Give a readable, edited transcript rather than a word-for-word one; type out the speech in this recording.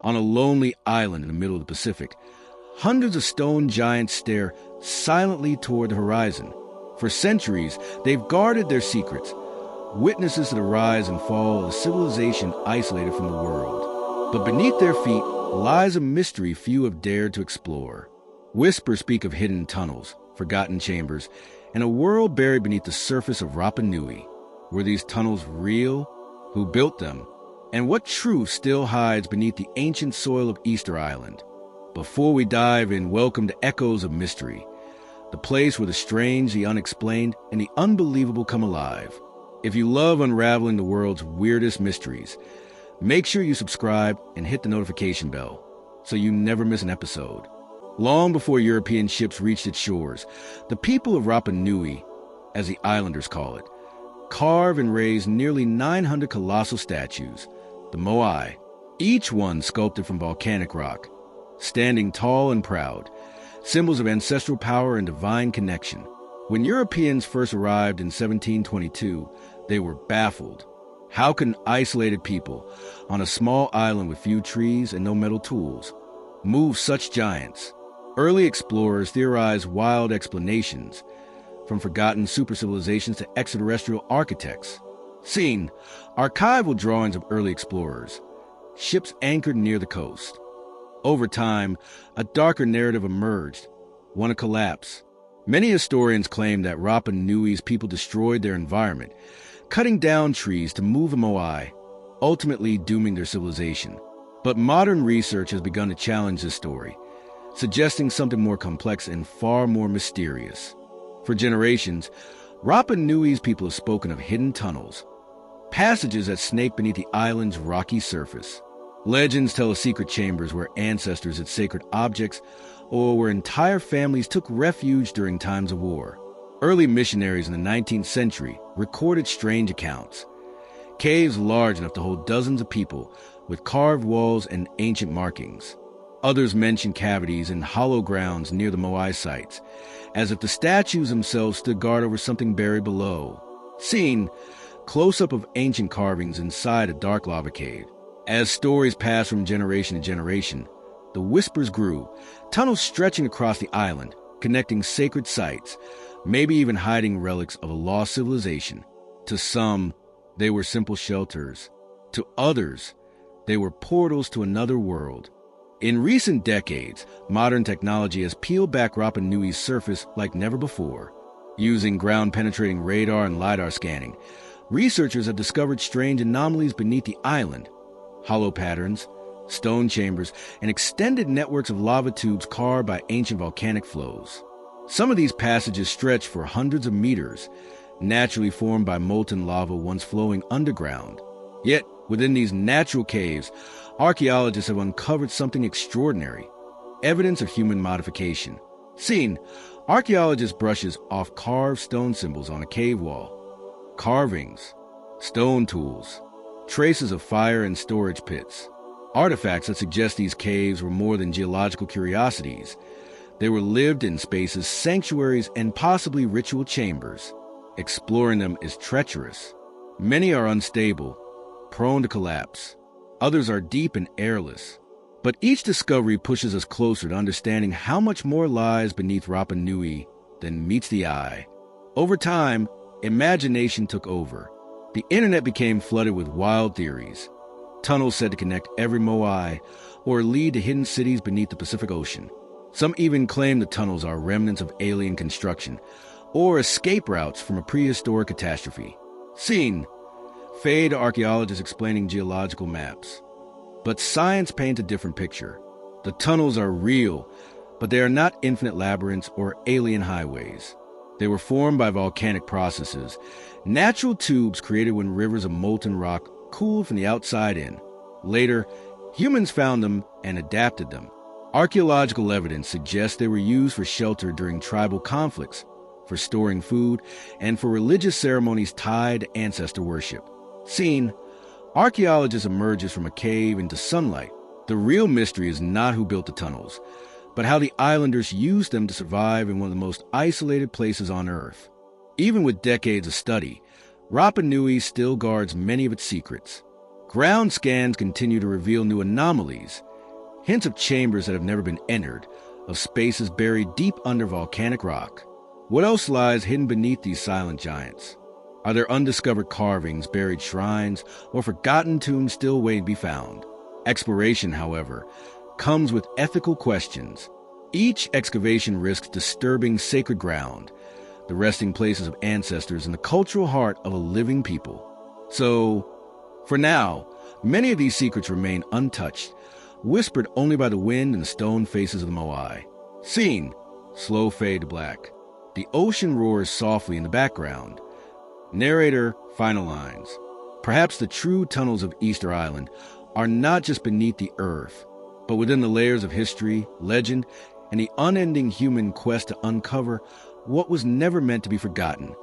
On a lonely island in the middle of the Pacific, hundreds of stone giants stare silently toward the horizon. For centuries, they've guarded their secrets, witnesses to the rise and fall of a civilization isolated from the world. But beneath their feet lies a mystery few have dared to explore. Whispers speak of hidden tunnels, forgotten chambers, and a world buried beneath the surface of Rapa Nui. Were these tunnels real? Who built them? And what truth still hides beneath the ancient soil of Easter Island? Before we dive in, welcome to Echoes of Mystery, the place where the strange, the unexplained, and the unbelievable come alive. If you love unraveling the world's weirdest mysteries, make sure you subscribe and hit the notification bell so you never miss an episode. Long before European ships reached its shores, the people of Rapa Nui, as the islanders call it, carve and raise nearly 900 colossal statues, the Moai, each one sculpted from volcanic rock, standing tall and proud, symbols of ancestral power and divine connection. When Europeans first arrived in 1722, they were baffled. How could an isolated people, on a small island with few trees and no metal tools, move such giants? Early explorers theorized wild explanations, from forgotten super-civilizations to extraterrestrial architects. Seen archival drawings of early explorers, ships anchored near the coast. Over time, a darker narrative emerged, one of collapse. Many historians claim that Rapa Nui's people destroyed their environment, cutting down trees to move the Moai, ultimately dooming their civilization. But modern research has begun to challenge this story, suggesting something more complex and far more mysterious. For generations, Rapa Nui's people have spoken of hidden tunnels, passages that snake beneath the island's rocky surface. Legends tell of secret chambers where ancestors had sacred objects or where entire families took refuge during times of war. Early missionaries in the 19th century recorded strange accounts. Caves large enough to hold dozens of people with carved walls and ancient markings. Others mention cavities and hollow grounds near the Moai sites, as if the statues themselves stood guard over something buried below. Seen close-up of ancient carvings inside a dark lava cave. As stories passed from generation to generation, the whispers grew, tunnels stretching across the island, connecting sacred sites, maybe even hiding relics of a lost civilization. To some, they were simple shelters. To others, they were portals to another world. In recent decades, modern technology has peeled back Rapa Nui's surface like never before. Using ground-penetrating radar and LiDAR scanning, researchers have discovered strange anomalies beneath the island. Hollow patterns, stone chambers, and extended networks of lava tubes carved by ancient volcanic flows. Some of these passages stretch for hundreds of meters, naturally formed by molten lava once flowing underground. Yet, within these natural caves, archaeologists have uncovered something extraordinary, evidence of human modification. Seen, archaeologists brushes off carved stone symbols on a cave wall, carvings, stone tools, traces of fire and storage pits, artifacts that suggest these caves were more than geological curiosities. They were lived-in spaces, sanctuaries, and possibly ritual chambers. Exploring them is treacherous. Many are unstable, prone to collapse. Others are deep and airless. But each discovery pushes us closer to understanding how much more lies beneath Rapa Nui than meets the eye. Over time, imagination took over. The internet became flooded with wild theories. Tunnels said to connect every Moai or lead to hidden cities beneath the Pacific Ocean. Some even claim the tunnels are remnants of alien construction or escape routes from a prehistoric catastrophe. Seen, fade archaeologists explaining geological maps. But science paints a different picture. The tunnels are real, but they are not infinite labyrinths or alien highways. They were formed by volcanic processes, natural tubes created when rivers of molten rock cooled from the outside in. Later, humans found them and adapted them. Archaeological evidence suggests they were used for shelter during tribal conflicts, for storing food, and for religious ceremonies tied to ancestor worship. Seen, archaeologists emerges from a cave into sunlight. The real mystery is not who built the tunnels, but how the islanders used them to survive in one of the most isolated places on Earth. Even with decades of study, Rapa Nui still guards many of its secrets. Ground scans continue to reveal new anomalies, hints of chambers that have never been entered, of spaces buried deep under volcanic rock. What else lies hidden beneath these silent giants? Are there undiscovered carvings, buried shrines, or forgotten tombs still waiting to be found? Exploration, however, comes with ethical questions. Each excavation risks disturbing sacred ground, the resting places of ancestors and the cultural heart of a living people. So, for now, many of these secrets remain untouched, whispered only by the wind and the stone faces of the Moai. Scene, slow fade to black. The ocean roars softly in the background. Narrator, final lines. Perhaps the true tunnels of Easter Island are not just beneath the earth, but within the layers of history, legend, and the unending human quest to uncover what was never meant to be forgotten.